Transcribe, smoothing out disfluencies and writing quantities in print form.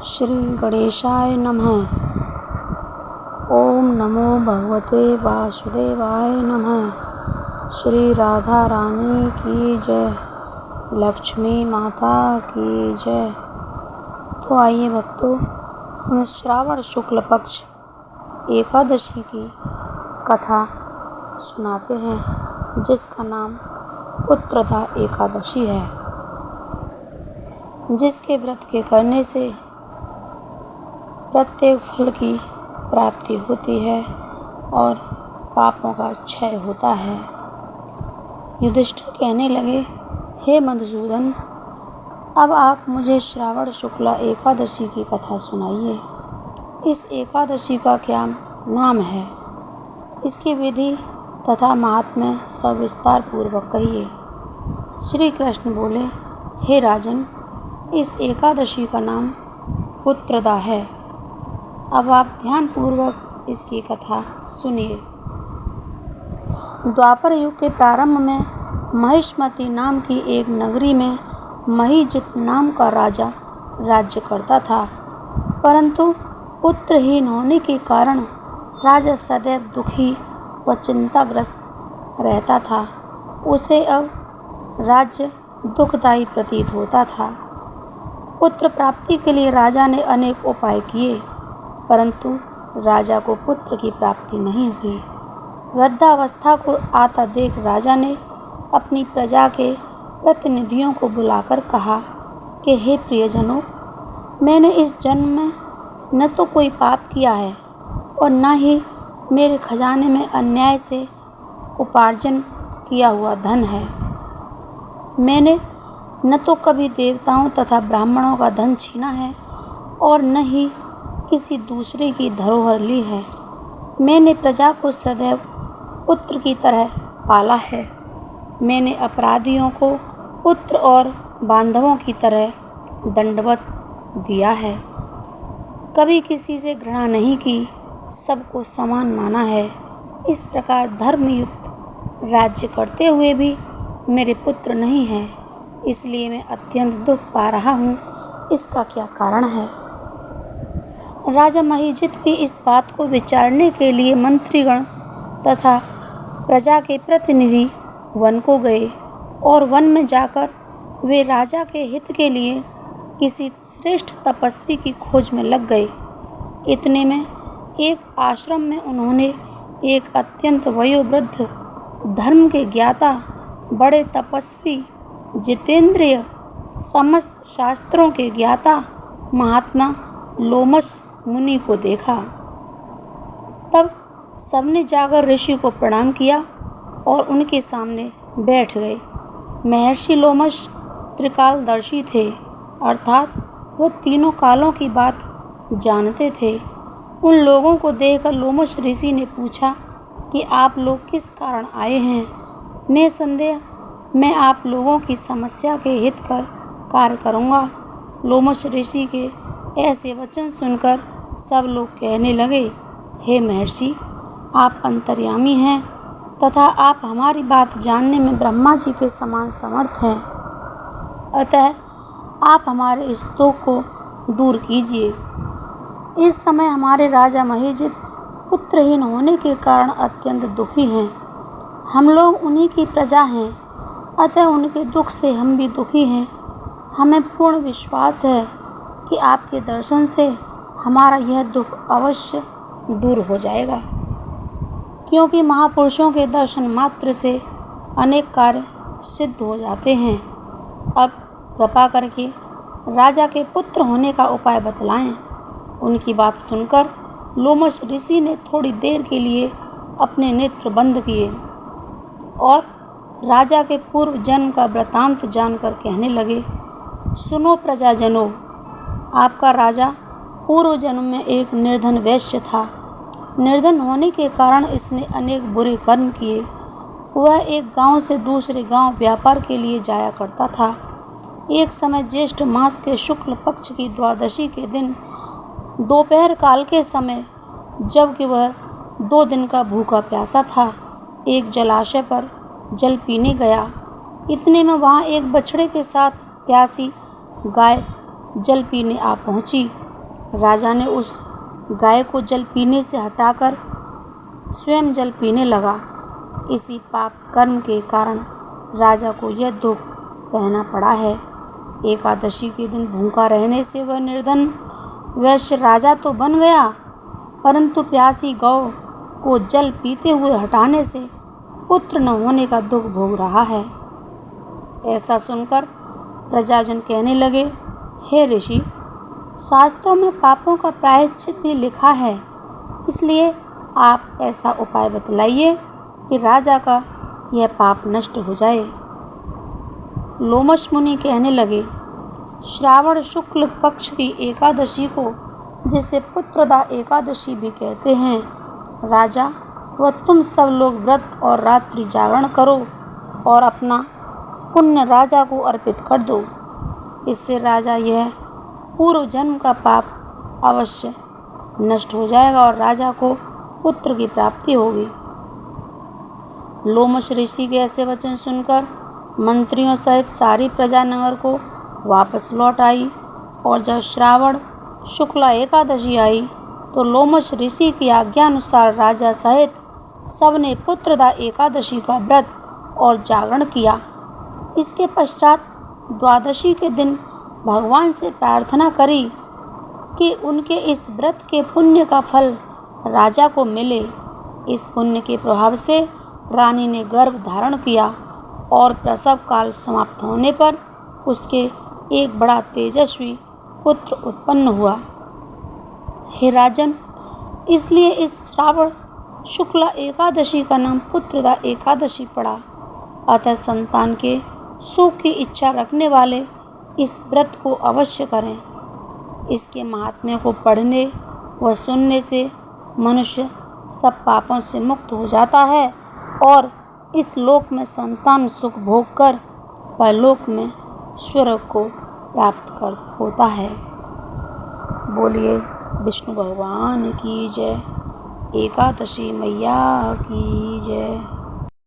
श्री गणेशाय नमः। ओम नमो भगवते वासुदेवाय नमः। श्री राधा रानी की जय, लक्ष्मी माता की जय। तो आइए भक्तों, हम श्रावण शुक्ल पक्ष एकादशी की कथा सुनाते हैं, जिसका नाम पुत्रदा एकादशी है, जिसके व्रत के करने से प्रत्येक फल की प्राप्ति होती है और पापों का क्षय होता है। युधिष्ठिर कहने लगे, हे मधुसूदन, अब आप मुझे श्रावण शुक्ला एकादशी की कथा सुनाइए। इस एकादशी का क्या नाम है, इसकी विधि तथा महात्म्य सविस्तार पूर्वक कहिए। श्री कृष्ण बोले, हे राजन, इस एकादशी का नाम पुत्रदा है। अब आप ध्यान पूर्वक इसकी कथा सुनिए। द्वापर युग के प्रारंभ में महिष्मती नाम की एक नगरी में महीजित नाम का राजा राज्य करता था, परंतु पुत्रहीन होने के कारण राजा सदैव दुखी व चिंताग्रस्त रहता था। उसे अब राज्य दुखदायी प्रतीत होता था। पुत्र प्राप्ति के लिए राजा ने अनेक उपाय किए, परंतु राजा को पुत्र की प्राप्ति नहीं हुई। वृद्धावस्था को आता देख राजा ने अपनी प्रजा के प्रतिनिधियों को बुलाकर कहा कि हे प्रियजनों, मैंने इस जन्म में न तो कोई पाप किया है और न ही मेरे खजाने में अन्याय से उपार्जन किया हुआ धन है। मैंने न तो कभी देवताओं तथा ब्राह्मणों का धन छीना है और न ही किसी दूसरे की धरोहर ली है। मैंने प्रजा को सदैव पुत्र की तरह पाला है। मैंने अपराधियों को पुत्र और बांधवों की तरह दंडवत दिया है। कभी किसी से घृणा नहीं की, सबको समान माना है। इस प्रकार धर्मयुक्त राज्य करते हुए भी मेरे पुत्र नहीं हैं, इसलिए मैं अत्यंत दुख पा रहा हूँ। इसका क्या कारण है? राजा महीजित की इस बात को विचारने के लिए मंत्रीगण तथा प्रजा के प्रतिनिधि वन को गए और वन में जाकर वे राजा के हित के लिए किसी श्रेष्ठ तपस्वी की खोज में लग गए। इतने में एक आश्रम में उन्होंने एक अत्यंत वयोवृद्ध, धर्म के ज्ञाता, बड़े तपस्वी, जितेंद्रिय, समस्त शास्त्रों के ज्ञाता महात्मा लोमश मुनि को देखा। तब सबने जाकर ऋषि को प्रणाम किया और उनके सामने बैठ गए। महर्षि लोमश त्रिकालदर्शी थे, अर्थात वह तीनों कालों की बात जानते थे। उन लोगों को देखकर लोमश ऋषि ने पूछा कि आप लोग किस कारण आए हैं? निसंदेह मैं आप लोगों की समस्या के हित कर कार्य करूँगा। लोमश ऋषि के ऐसे वचन सुनकर सब लोग कहने लगे, हे महर्षि, आप अंतर्यामी हैं तथा आप हमारी बात जानने में ब्रह्मा जी के समान समर्थ हैं। अतः आप हमारे इस दुख को दूर कीजिए। इस समय हमारे राजा महीजित पुत्रहीन होने के कारण अत्यंत दुखी हैं। हम लोग उन्हीं की प्रजा हैं, अतः उनके दुख से हम भी दुखी हैं। हमें पूर्ण विश्वास है कि आपके दर्शन से हमारा यह दुख अवश्य दूर हो जाएगा, क्योंकि महापुरुषों के दर्शन मात्र से अनेक कार्य सिद्ध हो जाते हैं। अब कृपा करके राजा के पुत्र होने का उपाय बतलाएं। उनकी बात सुनकर लोमश ऋषि ने थोड़ी देर के लिए अपने नेत्र बंद किए और राजा के पूर्व जन्म का वृतांत जानकर कहने लगे, सुनो प्रजाजनों, आपका राजा पूर्व जन्म में एक निर्धन वैश्य था। निर्धन होने के कारण इसने अनेक बुरे कर्म किए। वह एक गांव से दूसरे गांव व्यापार के लिए जाया करता था। एक समय ज्येष्ठ मास के शुक्ल पक्ष की द्वादशी के दिन दोपहर काल के समय, जबकि वह 2 दिन का भूखा प्यासा था, एक जलाशय पर जल पीने गया। इतने में वहाँ एक बछड़े के साथ प्यासी गाय जल पीने आ पहुँची। राजा ने उस गाय को जल पीने से हटाकर स्वयं जल पीने लगा। इसी पाप कर्म के कारण राजा को यह दुख सहना पड़ा है। एकादशी के दिन भूखा रहने से वह निर्धन वैश्य राजा तो बन गया, परंतु प्यासी गौ को जल पीते हुए हटाने से पुत्र न होने का दुख भोग रहा है। ऐसा सुनकर प्रजाजन कहने लगे, हे ऋषि, शास्त्रों में पापों का प्रायश्चित भी लिखा है, इसलिए आप ऐसा उपाय बतलाइए कि राजा का यह पाप नष्ट हो जाए। लोमश मुनि कहने लगे, श्रावण शुक्ल पक्ष की एकादशी को, जिसे पुत्रदा एकादशी भी कहते हैं, राजा व तुम सब लोग व्रत और रात्रि जागरण करो और अपना पुण्य राजा को अर्पित कर दो। इससे राजा यह पूर्व जन्म का पाप अवश्य नष्ट हो जाएगा और राजा को पुत्र की प्राप्ति होगी। लोमश ऋषि के ऐसे वचन सुनकर मंत्रियों सहित सारी प्रजा नगर को वापस लौट आई और जब श्रावण शुक्ला एकादशी आई तो लोमश ऋषि की आज्ञा अनुसार राजा सहित सबने पुत्रदा एकादशी का व्रत और जागरण किया। इसके पश्चात द्वादशी के दिन भगवान से प्रार्थना करी कि उनके इस व्रत के पुण्य का फल राजा को मिले। इस पुण्य के प्रभाव से रानी ने गर्भ धारण किया और प्रसव काल समाप्त होने पर उसके एक बड़ा तेजस्वी पुत्र उत्पन्न हुआ। हे राजन, इसलिए इस श्रावण शुक्ला एकादशी का नाम पुत्रदा एकादशी पड़ा। अतः संतान के सुख की इच्छा रखने वाले इस व्रत को अवश्य करें। इसके महात्म्य को पढ़ने व सुनने से मनुष्य सब पापों से मुक्त हो जाता है और इस लोक में संतान सुख भोग कर परलोक में स्वर्ग को प्राप्त कर होता है। बोलिए विष्णु भगवान की जय। एकादशी मैया की जय।